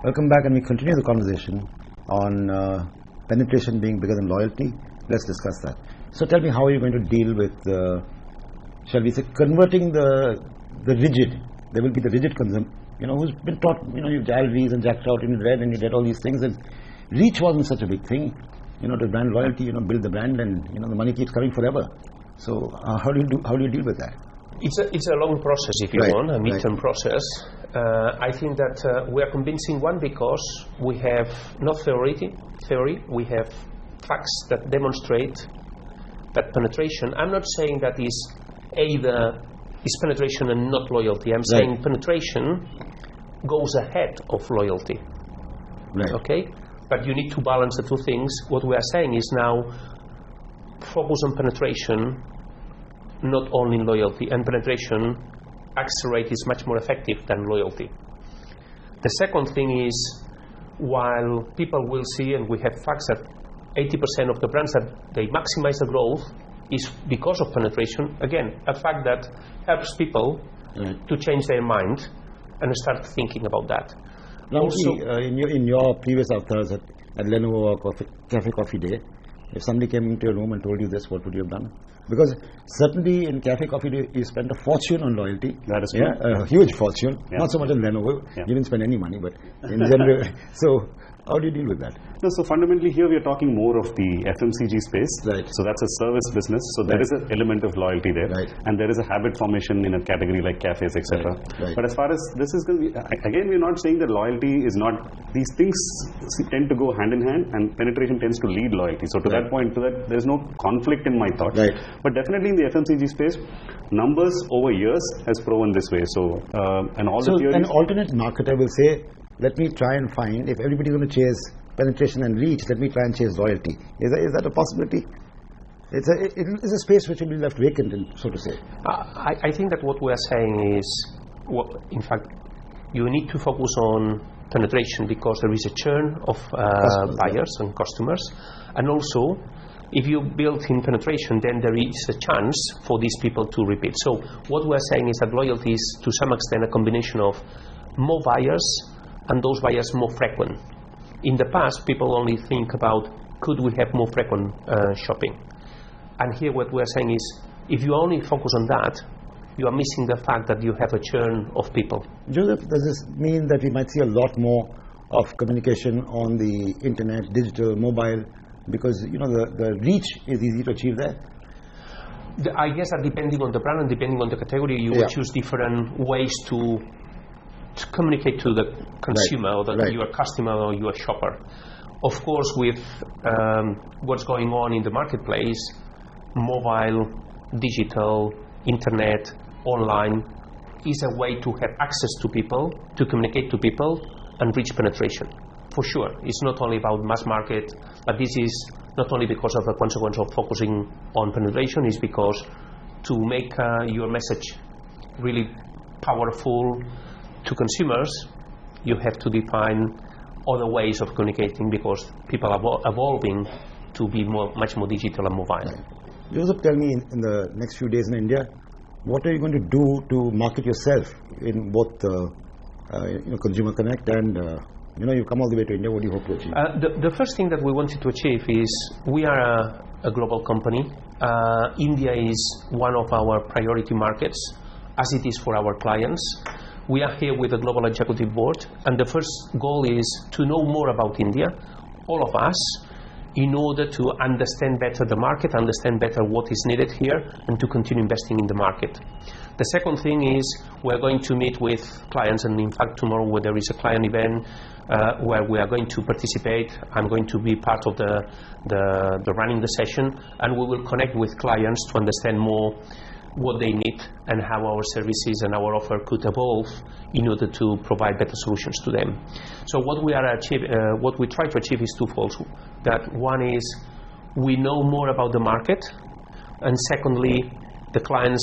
Welcome back, and we continue the conversation on penetration being bigger than loyalty. Let's discuss that. So tell me, how are you going to deal with, shall we say, converting the rigid? There will be the rigid consumer, who's been taught, you've dialed these and jacked out and you read and you did all these things, and reach wasn't such a big thing. To brand loyalty, build the brand, and the money keeps coming forever. So how do you deal with that? It's a long process, if you want, a midterm process. I think that we are convincing one because we have not theory, we have facts that demonstrate that penetration. I'm not saying that is penetration and not loyalty. I'm saying penetration goes ahead of loyalty. Right. Okay? But you need to balance the two things. What we are saying is now focus on penetration, not only in loyalty, and penetration accelerate is much more effective than loyalty. The second thing is, while people will see, and we have facts that 80% of the brands that they maximize the growth is because of penetration, again, a fact that helps people to change their mind and start thinking about that. Also, in your previous avatars at Lenovo or Cafe Coffee Day, if somebody came into your room and told you this, what would you have done? Because certainly in Cafe Coffee Day, you spent a fortune on loyalty. That is true. Yeah, a huge fortune. Yeah. Not so much on Lenovo. Yeah. You didn't spend any money, but in general. So how do you deal with that? No, so fundamentally here we are talking more of the FMCG space. Right. So that's a service business. So there is an element of loyalty there. Right. And there is a habit formation in a category like cafes, etc. Right. But as far as this is going to be, again, we're not saying that loyalty is not, these things tend to go hand in hand, and penetration tends to lead loyalty. So to that point, there's no conflict in my thoughts. Right. But definitely in the FMCG space, numbers over years has proven this way. So, and all the theories. An alternate marketer will say, let me try and find, if everybody's going to chase penetration and reach, let me try and chase loyalty. Is that a possibility? It is a space which will be left vacant, so to say. I think that what we are saying is, in fact, you need to focus on penetration because there is a churn of buyers and customers, and also if you build in penetration, then there is a chance for these people to repeat. So what we are saying is that loyalty is to some extent a combination of more buyers and those buyers more frequent. In the past, people only think about, could we have more frequent shopping? And here what we are saying is, if you only focus on that, you are missing the fact that you have a churn of people. Joseph, does this mean that we might see a lot more of communication on the internet, digital, mobile, because the reach is easy to achieve there? I guess that depending on the brand and depending on the category, you will choose different ways to communicate to the consumer or your customer or your shopper. Of course, with what's going on in the marketplace, mobile, digital, internet, online is a way to have access to people, to communicate to people and reach penetration. For sure, it's not only about mass market, but this is not only because of the consequence of focusing on penetration, it's because to make your message really powerful to consumers, you have to define other ways of communicating because people are evolving to be much more digital and mobile. Right. Joseph, tell me, in the next few days in India, what are you going to do to market yourself in both Consumer Connect and you've come all the way to India. What do you hope to achieve? The first thing that we wanted to achieve is we are a global company. India is one of our priority markets, as it is for our clients. We are here with the Global Executive Board, and the first goal is to know more about India, all of us, in order to understand better the market, understand better what is needed here, and to continue investing in the market. The second thing is we're going to meet with clients, and in fact tomorrow where there is a client event where we are going to participate. I'm going to be part of the running the session, and we will connect with clients to understand more what they need and how our services and our offer could evolve in order to provide better solutions to them. So what we try to achieve is twofold. That one is we know more about the market, and secondly, the clients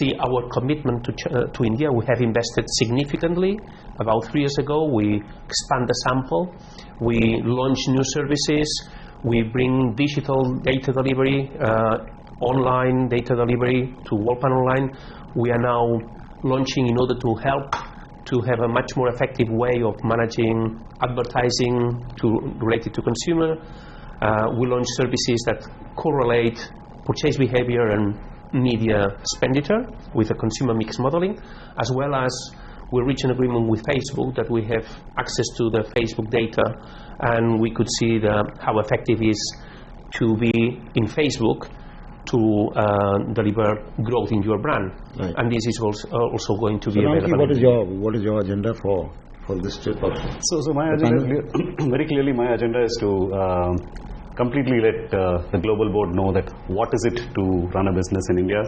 see our commitment to India. We have invested significantly. About 3 years ago, we expand the sample, we launch new services, we bring digital data delivery, online data delivery to Worldpanel line. We are now launching in order to help to have a much more effective way of managing advertising related to consumer. We launch services that correlate purchase behavior and media expenditure with the consumer mix modeling, as well as we reach an agreement with Facebook that we have access to the Facebook data, and we could see how effective it is to be in Facebook to deliver growth in your brand. Right. And this is also going to So be available. What is your agenda for this trip? So my agenda, very clearly, my agenda is to completely let the global board know that what is it to run a business in India,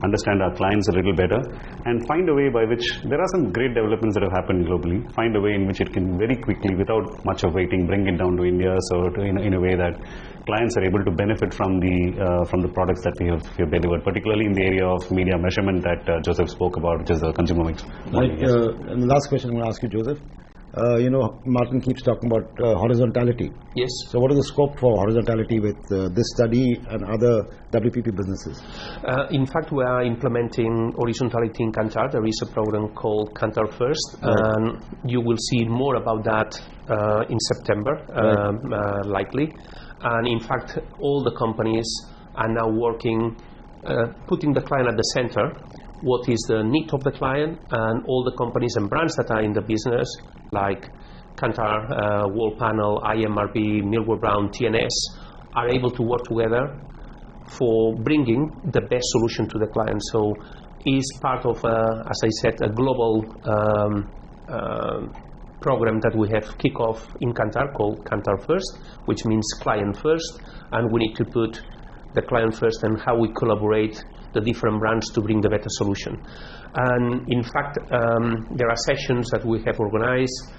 understand our clients a little better, and find a way by which there are some great developments that have happened globally, find a way in which it can very quickly, without much of waiting, bring it down to India, so in a way that clients are able to benefit from the products that we have delivered, particularly in the area of media measurement that Joseph spoke about, which is the consumer mix. Right. And the last question I'm going to ask you, Joseph. Martin keeps talking about horizontality. Yes. So what is the scope for horizontality with this study and other WPP businesses? In fact, we are implementing horizontality in Kantar. There is a program called Kantar First, and you will see more about that in September, likely. And in fact, all the companies are now working, putting the client at the center. What is the need of the client, and all the companies and brands that are in the business, like Kantar, Worldpanel, IMRB, Millward Brown, TNS, are able to work together for bringing the best solution to the client. So it's part of, as I said, a global program that we have kick off in Kantar called Kantar First, which means client first, and we need to put the client first and how we collaborate the different brands to bring the better solution. And in fact, there are sessions that we have organized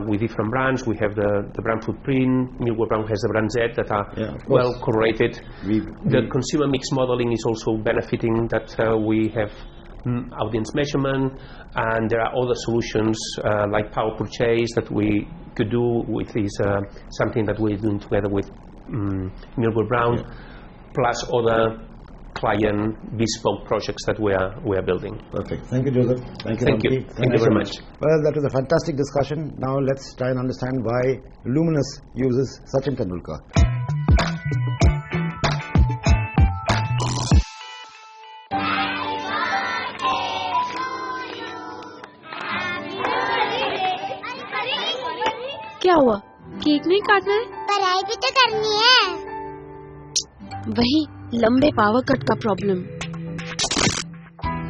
with different brands. We have the brand footprint, Millward Brown has the brand Z that are well correlated. The consumer mix modeling is also benefiting that we have audience measurement, and there are other solutions like power purchase that we could do with this, something that we're doing together with Millward Brown, plus other client bespoke projects that we are building. Perfect. Thank you, Joseph. Thank you. Thank you very much. Well, that was a fantastic discussion. Now let's try and understand why Luminous uses Sachin Tendulkar. क्या हुआ? Cake नहीं काटना है? पढ़ाई भी तो करनी है। वही लंबे पावर कट का प्रॉब्लम।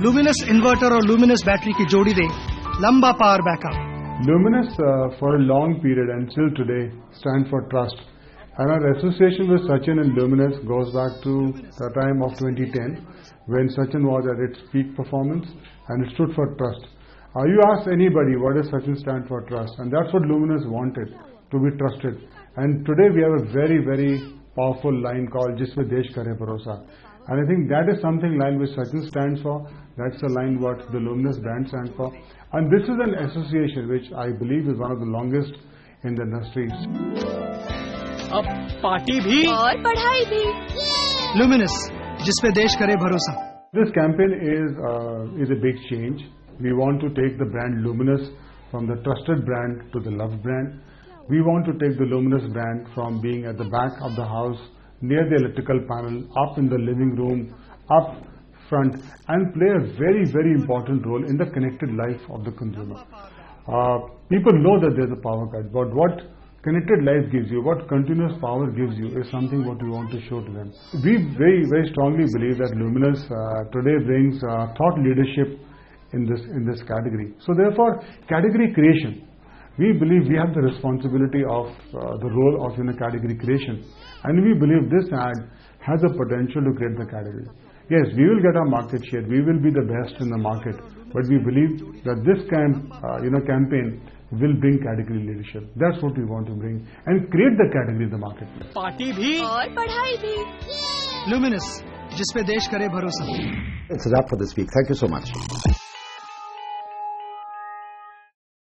लुमिनस इन्वर्टर और लुमिनस बैटरी की जोड़ी दे लंबा power backup. Luminous for a long period and still today stand for trust, and our association with Sachin and Luminous goes back to the time of 2010 when Sachin was at its peak performance and it stood for trust. You ask anybody what does Sachin stand for? Trust, and that's what Luminous wanted, to be trusted. And today we have a very, very powerful line called Jisme Desh Kare Bharosa, and I think that is something line which Sachin stands for. That's the line what the Luminous brand stands for, and this is an association which I believe is one of the longest in the industry. अब party भी और पढ़ाई भी। Luminous जिसपे देश करे भरोसा। This campaign is a big change. We want to take the brand Luminous from the trusted brand to the loved brand. We want to take the Luminous brand from being at the back of the house, near the electrical panel, up in the living room, up front, and play a very, very important role in the connected life of the consumer. People know that there's a power cut, but what connected life gives you, what continuous power gives you, is something what we want to show to them. We very, very strongly believe that Luminous today brings thought leadership in this category. So therefore, category creation, we believe we have the responsibility of the role of category creation, and we believe this ad has the potential to create the category. Yes, we will get our market share, we will be the best in the market, but we believe that this campaign will bring category leadership. That's what we want to bring and create the category in the market. Party भी और पढ़ाई भी। Luminous जिसपे देश करे भरोसा। It's a wrap for this week. Thank you so much.